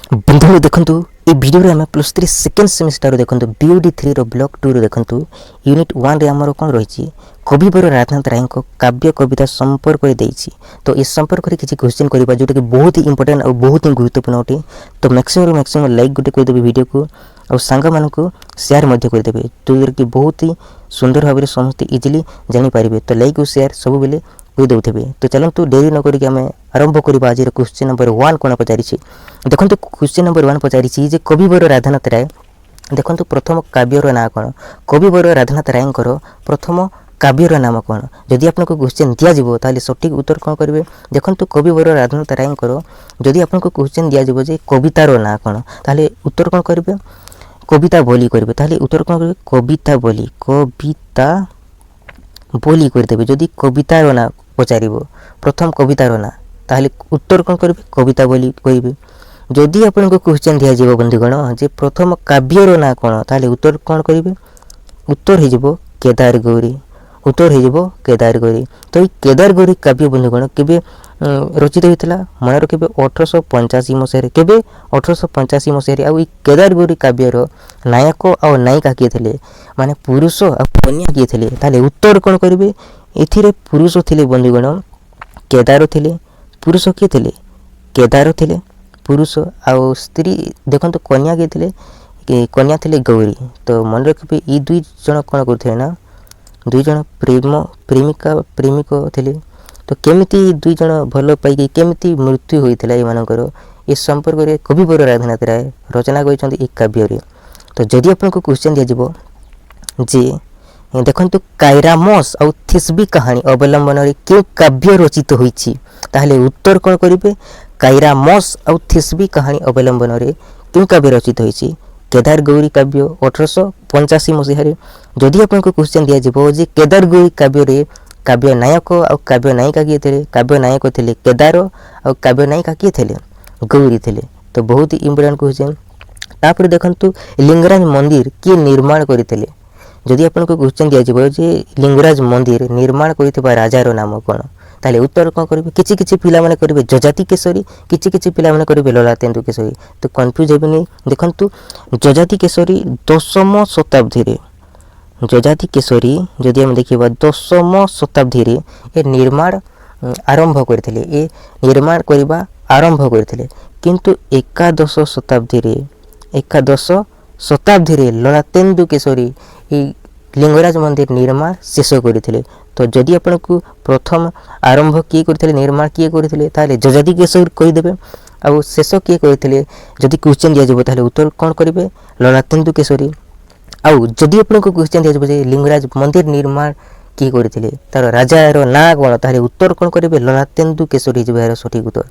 बंधु देखंतु ए वीडियो रे हम +3 सेकेंड सेमेस्टर रो देखंतु बीओडी 3 रो ब्लॉक 2 रो देखंतु यूनिट 1 रे हमरो कोन रहिछि कविवर राधानाथ राय को काव्य कविता संपर्क रे देछि। तो इस संपर्क रे किछि क्वेश्चन करबा जोटा कि बहुत ही इंपोर्टेंट और बहुत ही गुरुत्वपूर्ण होटे। तो मैक्सिमम लाइक गुटे कर देबे वीडियो को और सांग मान को शेयर मध्य कर देबे तो कि बहुत ही सुंदर भाव में समस्त इजिली जानि पारिबे। तो लाइक और शेयर सब बेले कर देउथबे। तो चलंतु देरी न करी हमें आरंभ करबा आज क्वेश्चन नंबर 1 कोन पचारिछि। देखंतु क्वेश्चन नंबर 1 पचारिछि जे कविवर राधानाथ राय देखंतु प्रथम काव्यर ना कोन कविवर राधानाथ रायंकर प्रथम काव्यर नाम कोन। जदि आपनको क्वेश्चन दिया जिवो ताले सटीक उत्तर कोन करिवे। देखंतु कविवर राधानाथ रायंकर जदि आपनको क्वेश्चन दिया जिवो जे कवितार ना कोन ताले उत्तर कोन करिवे कविता बोली करिवे। ताले उत्तर कोन करिवे कविता बोली कर देबे। जदि कवितार ना पचारिबो प्रथम कवितार ना ताले उत्तर कोन करिवे कविता बोली कहिबे। जदि आपनको क्वेश्चन दिया जिवो बंधुगण जे प्रथम काव्यर ना कोन ताले उत्तर कोन करिवे उत्तर हे जिवो केदार गौरी उत्तर हे जिवो केदार गौरी। तो ई केदार गौरी काव्य बंधुगण केबे रचित होइतला मन रखिबे 1885 मसिया केबे 1885 मसिया। आ ई केदार गौरी काव्यर नायक और नायिका किए थिले माने पुरुष और कन्या किए थिले ताले उत्तर कोन करिवे एथिरे पुरुष थिले बंधुगण केदार थिले पुरुष किए थिले केदार थिले पुरुष आउ स्त्री देखंतु कन्या किए थिले कन्या थिले गौरी। तो मन रखिबे ई दुई जण कोन करथे ना दुई जण प्रेमिक थिले। तो केमिति दुई जण भलो पाई केमिति मृत्यु होइथिला ए मानकर ए संपर्क रे कविवर राधानाथ राय रचना करिसंती ए काव्य रे। तो जदि आपनको क्वेश्चन दिया जिवो जे देखंतु कायरामस और थिस्बी कहानी अवलंबन रे के काव्य रचित होइछि ताहले उत्तर कोन करिवे कायरामस और थिस्बी कहानी अवलंबन रे के काव्य रचित होइछि केदार गौरी काव्य 1885 मसिया रे। जदि आपनको क्वेश्चन दिया जिवो जे केदार गौरी काव्य रे काव्य नायक और काव्य नायिका किए थे काव्य नायक थे केदार और काव्य नायिका किए थे गौरी थे। तो बहुत ही इंपोर्टेंट क्वेश्चन। तापर देखंतु लिंगराज मंदिर किए निर्माण करते जदि आपनको क्वेश्चन दिया जिवो जे लिंगराज मंदिर निर्माण करथिबा राजार नाम कोन ताले उत्तर कोन करिवे किछि किछि पिला माने करिवे जजाति केसरी किछि किछि पिला माने करिवे ललाटेन्दु केसरी। तो कंफ्यूज हेबेनी। देखंतु जजाति केसरी 10वीं शताब्दी रे जजाति केसरी जदि हम देखिबा 10वीं शताब्दी रे ए निर्माण आरंभ करथिले ए निर्माण करिबा आरंभ करथिले किंतु एकादश शताब्दी रे ललाटेन्दु केसरी ए लिंगराज मंदिर निर्माण शेष करथिले। तो जदि आपनको प्रथम आरंभ किए करथिले निर्माण किए करथिले ताले जजाति केसरी कहि देबे आ शेष किए करथिले जदि क्वेश्चन दिया जिवो ताले उत्तर कोन करिवे ललाटेन्दु केसरी। आउ जदि आपनको क्वेश्चन दिया जिवो जे लिंगराज मंदिर निर्माण किए करथिले तार राजार ना कोन ताले उत्तर कोन करिवे ललाटेन्दु केसरी जिबार सठिक उत्तर।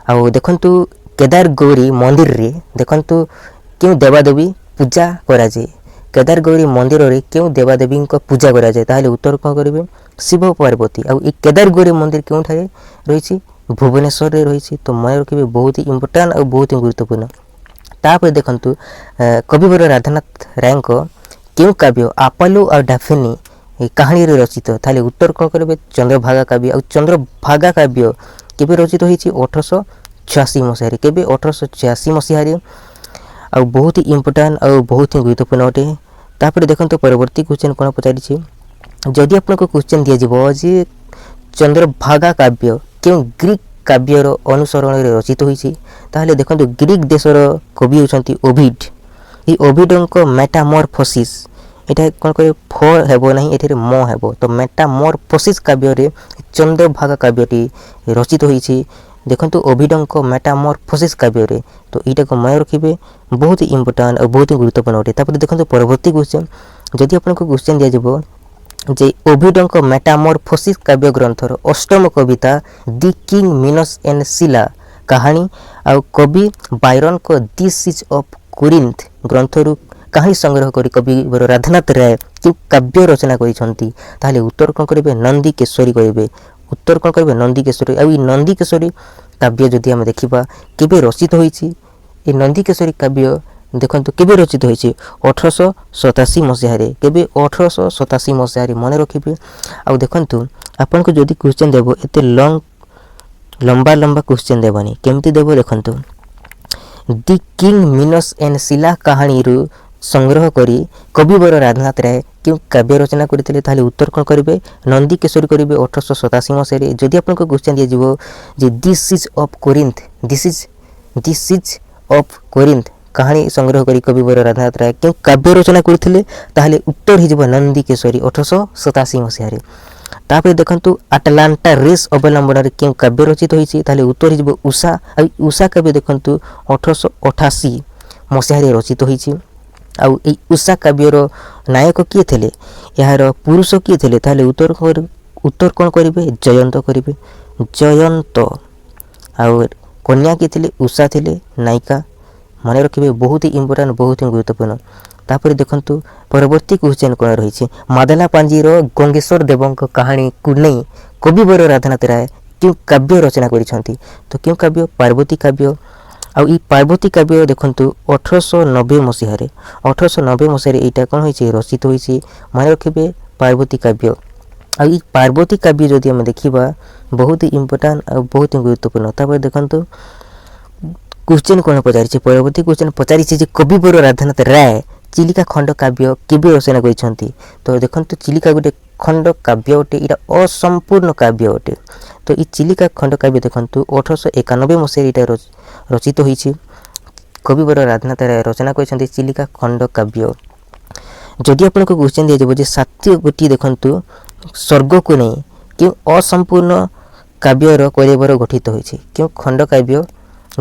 आउ देखंतु केदार गौरी मंदिर रे देखंतु क्यों देवादेवी पूजा करा जाय केदार गौरी मंदिर रे क्यों देवादेवी को पूजा करा जाय ताले उत्तर कोन करिवे शिव पार्वती। आउ ई केदार गौरी मंदिर क्यों ठारे रहिछि भुवनेश्वर रे रहिछि। तो मन रखिबे बहुत ही इंपोर्टेंट और बहुत ही गुरुत्वपूर्ण। तापर देखंतु कविवर राधानाथ राय को क्यों काव्य आपालू और डाफिनी कहानी रे रचित ताले उत्तर कोन करिवे चंद्रभागा काव्य। और चंद्रभागा काव्य केबे रचित होइछि 1886 मसिया रे केबे 1886 मसिया रे। और बहुत ही इंपोर्टेंट और बहुत ही गुरुत्वपूर्ण अटे। तापर देखंतु परवर्ती क्वेश्चन कोन पचारिछि जदि आपनको क्वेश्चन दिया जिवो जे चंद्रभागा काव्य क्यों ग्रीक काव्यर अनुसरण रे रचित होइछि ताहले देखंतु ग्रीक देशर कवि होछंती ओभिड। ई ओभिडंको मेटामॉर्फोसिस एटा कोन करे फ हेबो नाही एथिरे म हेबो। तो मेटामॉर्फोसिस काव्य रे चंद्रभागा काव्यटी रचित होइछि देखंतु ओभिडंको मेटामॉर्फोसिस काव्य रे। तो एटा को मन रखिबे बहुत ही इंपोर्टेंट और बहुत ही गुरुत्वपूर्ण अटे। तापर देखंतु परवर्ती क्वेश्चन जदि आपनको क्वेश्चन दिया जिवो जे ओभिडंको मेटामॉर्फोसिस काव्य ग्रंथर अष्टम कविता दी किंग मिनस एंड सिला कहानी आउ कवि बायरन को दी सिज ऑफ कोरिंथ ग्रंथरु कहानी संग्रह करी कविवर राधानाथ राय कि काव्य रचना करिसंती ताले उत्तर कोन करिवे नंदी केशरी करिवे उत्तर कोन करिवे नंदी केशरी। आ ई नंदी केशरी काव्य जदि हम देखिबा केबे रचित होइछि ए नंदी केशरी काव्य देखंतु केबे रचित होइछि 1887 मसिया रे केबे 1887 मसिया रे मन रखिबे। आ देखंतु आपन को जदि क्वेश्चन देबो एते लंबा क्वेश्चन देबनी केमती देबो देखंतु ଦି କିଙ୍ଗ ମିନସ୍ ଏଣ୍ଡ ଶିଲା କାହାଣୀରୁ ସଂଗ୍ରହ କରି କବିବର ରାଧାନାଥ ରାୟ କେଉଁ କାବ୍ୟ ରଚନା କରିଥିଲେ? ତାହେଲେ ଉତ୍ତର କ'ଣ କରିବେ? ନନ୍ଦୀ କେଶରୀ କରିବେ 1887 ମସିହାରେ। ଯଦି ଆପଣଙ୍କୁ କ୍ୱେଶ୍ଚନ୍ ଦିଆଯିବ ଯେ this is of Corinth, this is of Corinth କାହାଣୀ ସଂଗ୍ରହ କରି କବିବର ରାଧାନାଥ ରାୟ କେଉଁ କାବ୍ୟ ରଚନା କରିଥିଲେ? ତାହେଲେ ଉତ୍ତର ହୋଇଯିବ ନନ୍ଦୀ କେଶରୀ 1887 ମସିହାରେ। ତାପରେ ଦେଖନ୍ତୁ ଆଟଲାଣ୍ଟା ରେସ୍ ଅବଲମ୍ବନରେ କେଉଁ କାବ୍ୟ ରଚିତ ହୋଇଛି? ତାହେଲେ ଉତ୍ତର ହୋଇଯିବ ଉଷା। ଆଉ ଉଷା କାବ୍ୟ ଦେଖନ୍ତୁ 1888 ମସିହାରେ ରଚିତ ହୋଇଛି। ଆଉ ଏଇ ଉଷା କାବ୍ୟର ନାୟକ କିଏ ଥିଲେ? ଏହାର ପୁରୁଷ କିଏ ଥିଲେ? ତାହେଲେ ଉତ୍ତର କ'ଣ କରିବେ? ଜୟନ୍ତ କରିବେ, ଜୟନ୍ତ। ଆଉ କନ୍ୟା କିଏ ଥିଲେ? ଉଷା ଥିଲେ ନାୟିକା। ମନେ ରଖିବେ, ବହୁତ ଇମ୍ପୋର୍ଟାଣ୍ଟ, ବହୁତ ଗୁରୁତ୍ୱପୂର୍ଣ୍ଣ। ତାପରେ ଦେଖନ୍ତୁ ପରବର୍ତ୍ତୀ କ୍ୱେଶ୍ଚନ୍ କ'ଣ ରହିଛି? ମାଦଲା ପାଞ୍ଜିର ଗଙ୍ଗେଶ୍ୱର ଦେବଙ୍କ କାହାଣୀକୁ ନେଇ କବିବର ରାଧାନାଥ ରାୟ କେଉଁ କାବ୍ୟ ରଚନା କରିଛନ୍ତି? ତ କେଉଁ କାବ୍ୟ? ପାର୍ବତୀ କାବ୍ୟ। ଆଉ ଏଇ ପାର୍ବତୀ କାବ୍ୟ ଦେଖନ୍ତୁ 1890 ମସିହାରେ, 1890 ମସିହାରେ ଏଇଟା କ'ଣ ହୋଇଛି? ରଚିତ ହୋଇଛି। ମନେ ରଖିବେ ପାର୍ବତୀ କାବ୍ୟ। ଆଉ ଏଇ ପାର୍ବତୀ କାବ୍ୟ ଯଦି ଆମେ ଦେଖିବା ବହୁତ ଇମ୍ପୋର୍ଟାଣ୍ଟ ଆଉ ବହୁତ ଗୁରୁତ୍ୱପୂର୍ଣ୍ଣ। ତାପରେ ଦେଖନ୍ତୁ କ୍ୱେଶ୍ଚନ୍ କ'ଣ ପଚାରିଛି? ପରବର୍ତ୍ତୀ କ୍ୱେଶ୍ଚନ୍ ପଚାରିଛି ଯେ କବିବର ରାଧାନାଥ ରାୟ ଚିଲିକା ଖଣ୍ଡ କାବ୍ୟ କେବେ ରଚନା କରିଛନ୍ତି? ତ ଦେଖନ୍ତୁ ଚିଲିକା ଗୋଟେ ଖଣ୍ଡ କାବ୍ୟ ଅଟେ, ଏଇଟା ଅସମ୍ପୂର୍ଣ୍ଣ କାବ୍ୟ ଅଟେ। ତ ଏଇ ଚିଲିକା ଖଣ୍ଡ କାବ୍ୟ ଦେଖନ୍ତୁ 1891 ମସିହାରେ ଏଇଟା ରଚିତ ହୋଇଛି। କବିବର ରାଧାନାଥ ରାୟ ରଚନା କରିଛନ୍ତି ଚିଲିକା ଖଣ୍ଡ କାବ୍ୟ। ଯଦି ଆପଣଙ୍କୁ କ୍ୱେଶ୍ଚନ୍ ଦିଆଯିବ ଯେ ସାତ୍ୟ ଗୋଟି ଦେଖନ୍ତୁ ସ୍ୱର୍ଗକୁ ନେଇ କେଉଁ ଅସମ୍ପୂର୍ଣ୍ଣ କାବ୍ୟର କୈବର ଗଠିତ ହୋଇଛି? କେଉଁ ଖଣ୍ଡ କାବ୍ୟ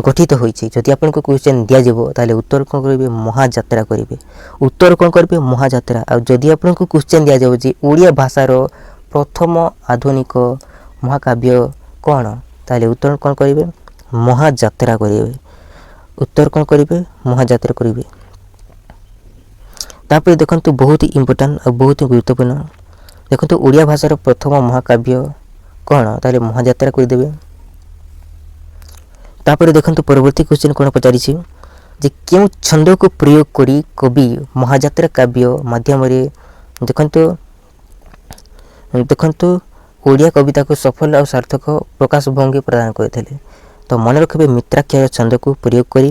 ଗଠିତ ହୋଇଛି? ଯଦି ଆପଣଙ୍କୁ କ୍ୱେଶ୍ଚନ୍ ଦିଆଯିବ ତାହେଲେ ଉତ୍ତର କ'ଣ କରିବେ? ମହାଯାତ୍ରା କରିବେ। ଉତ୍ତର କ'ଣ କରିବେ? ମହାଯାତ୍ରା। ଆଉ ଯଦି ଆପଣଙ୍କୁ କ୍ୱେଶ୍ଚନ୍ ଦିଆଯିବ ଯେ ଓଡ଼ିଆ ଭାଷାର ପ୍ରଥମ ଆଧୁନିକ ମହାକାବ୍ୟ କ'ଣ? ତାହେଲେ ଉତ୍ତର କ'ଣ କରିବେ? ମହାଯାତ୍ରା କରିବେ। ଉତ୍ତର କ'ଣ କରିବେ? ମହାଯାତ୍ରା କରିବେ। ତାପରେ ଦେଖନ୍ତୁ ବହୁତ ଇମ୍ପୋର୍ଟାଣ୍ଟ ଆଉ ବହୁତ ଗୁରୁତ୍ୱପୂର୍ଣ୍ଣ। ଦେଖନ୍ତୁ ଓଡ଼ିଆ ଭାଷାର ପ୍ରଥମ ମହାକାବ୍ୟ କ'ଣ? ତାହେଲେ ମହାଯାତ୍ରା କରିଦେବେ। ତାପରେ ଦେଖନ୍ତୁ ପରବର୍ତ୍ତୀ କ୍ୱେଶ୍ଚନ୍ କ'ଣ ପଚାରିଛି ଯେ କେଉଁ ଛନ୍ଦକୁ ପ୍ରୟୋଗ କରି କବି ମହାଯାତ୍ରା କାବ୍ୟ ମାଧ୍ୟମରେ ଦେଖନ୍ତୁ ଓଡ଼ିଆ କବିତାକୁ ସଫଳ ଆଉ ସାର୍ଥକ ପ୍ରକାଶ ଭଙ୍ଗୀ ପ୍ରଦାନ କରିଥିଲେ? ତ ମନେ ରଖିବେ ମିତ୍ରାକ୍ଷର ଛନ୍ଦକୁ ପ୍ରୟୋଗ କରି।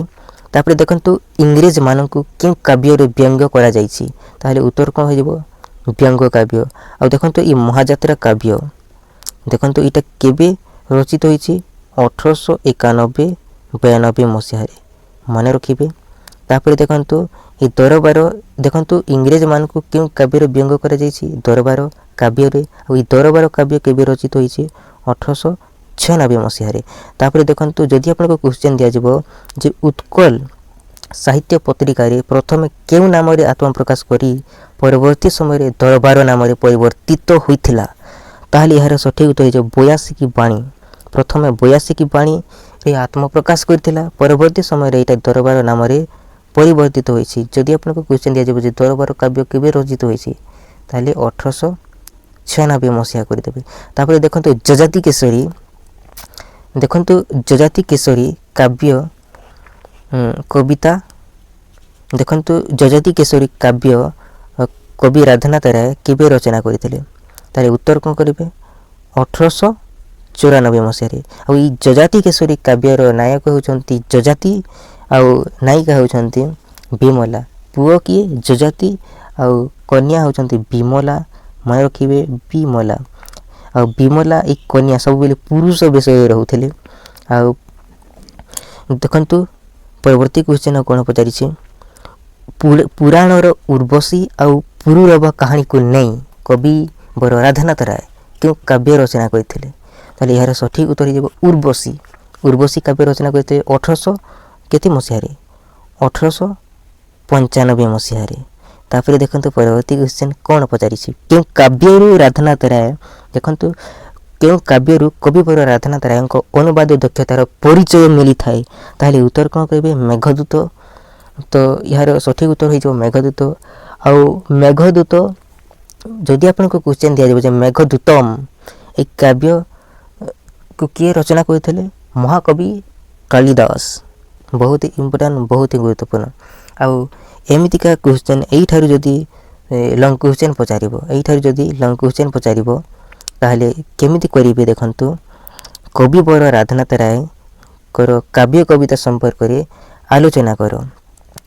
ତାପରେ ଦେଖନ୍ତୁ ଇଂରେଜମାନଙ୍କୁ କେଉଁ କାବ୍ୟରେ ବ୍ୟଙ୍ଗ କରାଯାଇଛି? ତାହେଲେ ଉତ୍ତର କ'ଣ ହୋଇଯିବ? ବ୍ୟଙ୍ଗ କାବ୍ୟ। ଆଉ ଦେଖନ୍ତୁ ଏଇ ମହାଯାତ୍ରା କାବ୍ୟ ଦେଖନ୍ତୁ ଏଇଟା କେବେ ରଚିତ ହୋଇଛି? 1891-92 ମସିହାରେ। ମନେ ରଖିବେ। ତାପରେ ଦେଖନ୍ତୁ ଏ ଦରବାର ଦେଖନ୍ତୁ ଇଂରେଜମାନଙ୍କୁ କେଉଁ କାବ୍ୟରେ ବ୍ୟଙ୍ଗ କରାଯାଇଛି? ଦରବାର କାବ୍ୟରେ। ଆଉ ଏ ଦରବାର କାବ୍ୟ କେବେ ରଚିତ ହୋଇଛି? 1896 ମସିହାରେ। ତାପରେ ଦେଖନ୍ତୁ ଯଦି ଆପଣଙ୍କୁ କ୍ୱେଶ୍ଚନ୍ ଦିଆଯିବ ଯେ ଉତ୍କଳ ସାହିତ୍ୟ ପତ୍ରିକାରେ ପ୍ରଥମେ କେଉଁ ନାମରେ ଆତ୍ମପ୍ରକାଶ କରି ପରବର୍ତ୍ତୀ ସମୟରେ ଦରବାର ନାମରେ ପରିବର୍ତ୍ତିତ ହୋଇଥିଲା? ତାହେଲେ ଏହାର ସଠିକ୍ ଉତ୍ତର ହୋଇଯିବ ବୟାସିକି ବାଣୀ। ପ୍ରଥମେ ବୟାସିକି ବାଣୀରେ ଆତ୍ମପ୍ରକାଶ କରିଥିଲା, ପରବର୍ତ୍ତୀ ସମୟରେ ଏଇଟା ଦରବାର ନାମରେ ପରିବର୍ତ୍ତିତ ହୋଇଛି। ଯଦି ଆପଣଙ୍କୁ କ୍ୱେଶ୍ଚନ୍ ଦିଆଯିବ ଯେ ଦରବାର କାବ୍ୟ କେବେ ରଚିତ ହୋଇଛି? ତାହେଲେ 1896 ମସିହା କରିଦେବେ। ତାପରେ ଦେଖନ୍ତୁ ଯଯାତି କେଶରୀ ଦେଖନ୍ତୁ ଯଯାତି କେଶରୀ କାବ୍ୟ କବିତା ଦେଖନ୍ତୁ ଯଯାତି କେଶରୀ କାବ୍ୟ କବି ରାଧାନାଥ ରାୟ କେବେ ରଚନା କରିଥିଲେ? ତାହେଲେ ଉତ୍ତର କ'ଣ କରିବେ? 1894 ମସିହାରେ। ଆଉ ଏଇ ଯଯାତି କେଶରୀ କାବ୍ୟର ନାୟକ ହେଉଛନ୍ତି ଯଯାତି ଆଉ ନାୟିକା ହେଉଛନ୍ତି ବିମଲା। ପୁଅ କିଏ? ଯଯାତି ଆଉ କନ୍ୟା ହେଉଛନ୍ତି ବିମଲା। ମନେ ରଖିବେ ବିମଲା। ଆଉ ବିମଲା ଏଇ କନ୍ୟା ସବୁବେଳେ ପୁରୁଷ ବେଶରେ ରହୁଥିଲେ। ଆଉ ଦେଖନ୍ତୁ ପରବର୍ତ୍ତୀ କ୍ୱେଶ୍ଚନ୍ କ'ଣ ପଚାରିଛି? ପୁରାଣର ଉର୍ବଶୀ ଆଉ ପୁରୁରବ କାହାଣୀକୁ ନେଇ କବି ବର ରାଧାନାଥ ରାୟ କେଉଁ କାବ୍ୟ ରଚନା କରିଥିଲେ? ତାହେଲେ ଏହାର ସଠିକ୍ ଉତ୍ତର ହୋଇଯିବ ଉର୍ବଶୀ। ଉର୍ବଶୀ କାବ୍ୟ ରଚନା କରିଥିଲେ 1800 କେତେ ମସିହାରେ? 1895 ମସିହାରେ। ତାପରେ ଦେଖନ୍ତୁ ପରବର୍ତ୍ତୀ କ୍ୱେଶ୍ଚନ୍ କ'ଣ ପଚାରିଛି? କେଉଁ କାବ୍ୟରୁ ରାଧାନାଥ ରାୟ ଦେଖନ୍ତୁ କେଉଁ କାବ୍ୟରୁ କବିବର ରାଧାନାଥ ରାୟଙ୍କ ଅନୁବାଦ ଦକ୍ଷତାର ପରିଚୟ ମିଳିଥାଏ? ତାହେଲେ ଉତ୍ତର କ'ଣ କହିବେ? ମେଘଦୂତ। ତ ଏହାର ସଠିକ୍ ଉତ୍ତର ହୋଇଯିବ ମେଘଦୂତ। ଆଉ ମେଘଦୂତ ଯଦି ଆପଣଙ୍କୁ କ୍ୱେଶ୍ଚନ୍ ଦିଆଯିବ ଯେ ମେଘଦୂତମ୍ এই କାବ୍ୟକୁ କିଏ ରଚନା କରିଥିଲେ? ମହାକବି କାଳିଦାସ। ବହୁତ ଇମ୍ପୋର୍ଟାଣ୍ଟ, ବହୁତ ଗୁରୁତ୍ୱପୂର୍ଣ୍ଣ। ଆଉ ଏମିତିକା କ୍ୱେଶ୍ଚନ୍ ଏଇଠାରୁ ଯଦି ଲଙ୍ଗ୍ କ୍ୱେଶ୍ଚନ୍ ପଚାରିବ ତାହେଲେ କେମିତି କରିବେ? ଦେଖନ୍ତୁ କବିବର ରାଧାନାଥ ରାୟଙ୍କର କାବ୍ୟ କବିତା ସମ୍ପର୍କରେ आलोचना कर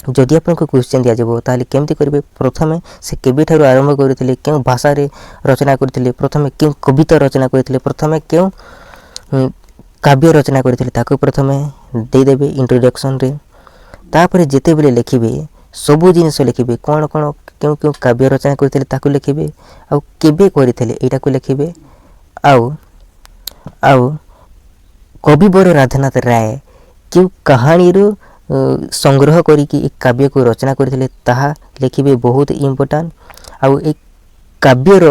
जदि आपको क्वेश्चन दिज्व ताली केमती करेंगे प्रथमे से केबेठारु आरंभ करते क्यों भाषा रचना करते प्रथमे क्यों कविता रचना करते प्रथमे क्यों काव्य रचना करते प्रथमे देदेवे इंट्रोडक्शन रे तापर जिते बेले लिखिबे सबू जिनस लिखिबे कौन कौन क्यों क्यों काव्य रचना करते लिखिबे आउ केबे करते एटा को लिखिबे आउ आउ कविवर राधानाथ राय क्यों कहानी संग्रह करिकी एक काव्य को रचना करते ताहा लिखिबे बहुत इम्पोर्टाट आउ एक काव्यर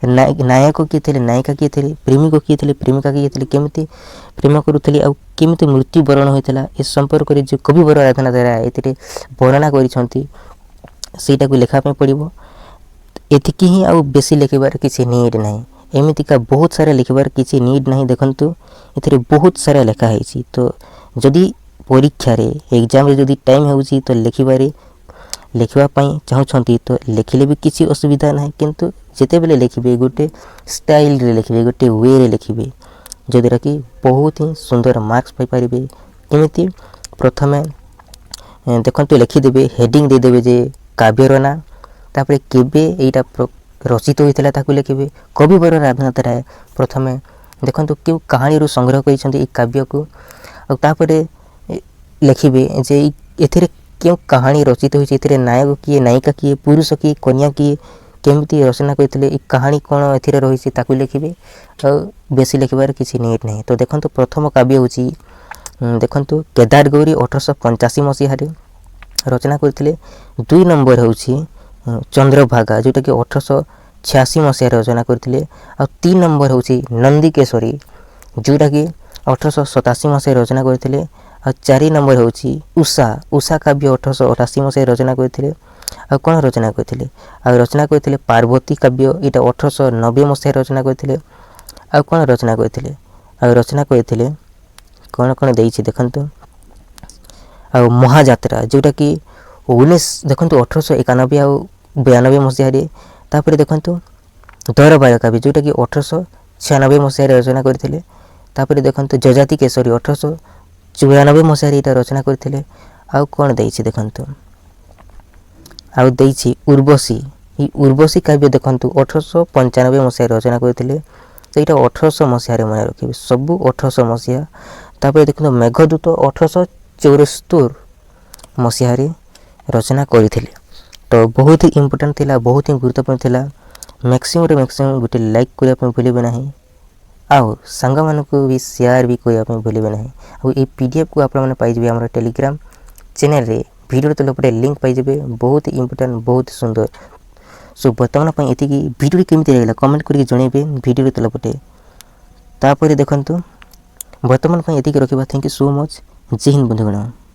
नायक किए थे नायिका किए थे प्रेमिक किए थे प्रेमिका किए थे केमती प्रेम करुले आउ केमती मृत्युवरण होता ए संपर्क में जो कविवर राधानाथ राय ए वर्णना करटा को लिखापी पड़ो एतिकी ही आउ बेसी लिखबार किसी नीड ना एमतीका बहुत सारा लिखबार किसी नीड ना देखु ए बहुत सारा लिखाई तो जदि परीक्षा रे एग्जाम रे जदि टाइम होउची तो लिखवाई चाहूँगी तो लिखिले भी किसी असुविधा ना किंतु जिते बेले लिखिबे गोटे स्टाइल रे लिखिबे गोटे वे रे लिखिबे जद्वारा कि बहुत ही सुंदर मार्क्स पाई पारिबे केमिति प्रथमे देखंतु लिखिदेबे हेडिंग देदेबे जे काव्यर ना तापरे केबे एटा रचित होइतला ताकू लिखिबे कविवर राधानाथ राय प्रथमे देखंतु क्यों कहानी रो संग्रह करिसंती ए काव्य को तापरे लिखिबे जे एथिरे क्यों कहानी रचित होइछि एथिरे नायक किए नायिका किए पुरुष किए कन्या किए केमती रचना करते ए कहानी कौन ए रही ताकू लिखिबे बेसी लिखबार किसी नीड नहीं तो देखंतु प्रथम काव्य होची देखंतु केदार गौरी 1885 मसीह रचना करते 2 नंबर होची चंद्रभागा जोटा कि 1886 मसीह रचना करते 3 नंबर होची नंदीकेशरी जोटा कि 1887 मसीह रचना करते 4 नंबर होची उषा काव्य 1888 मसीह रचना करते आ कौन रचना करते रचना पार्वती काव्य यहाँ 1890 मसीह रचना करते आ कौन रचना करते कौन कौन देइछि देखंतु आ महाजात्रा जोटा कि 19 देखंतु 1891 आ 92 मसीह तापर देखंतु दरबार काव्य जोटा कि 1896 मसीह रचना करते तापर देखंतु जजाति केशरी 1894 मसीह यहाँ रचना करते आ कौन देइछि देखंतु आउ देइछि उर्वशी काव्य देखंतु 1895 मसीह रचना करते तो यहाँ 1800 मसीह मन रखिए सबू 1800 मसीहा तापर देखो मेघदूत 1874 मसीह रचना करते तो बहुत ही इम्पोर्टेंट थिला बहुत ही गुरुत्वपूर्ण थिला मैक्सिमम गोटे लाइक करने भूलें ना आउ सांग मानू भी शेयर भी करने भूलें ना आउ ये पीडीएफ को आप पाइबे आम टेलीग्राम चैनल रे वीडियो तलपटे लिंक पाइबे बहुत ही इम्पोर्टेंट बहुत सुंदर सो बर्तमान ये वीडियो केमी लगे कमेंट करके जनइबे वीडियो तलपटे तापर देखंतु बर्तमान ये रखा थैंक यू सो मच जय हिंद बंधुगण।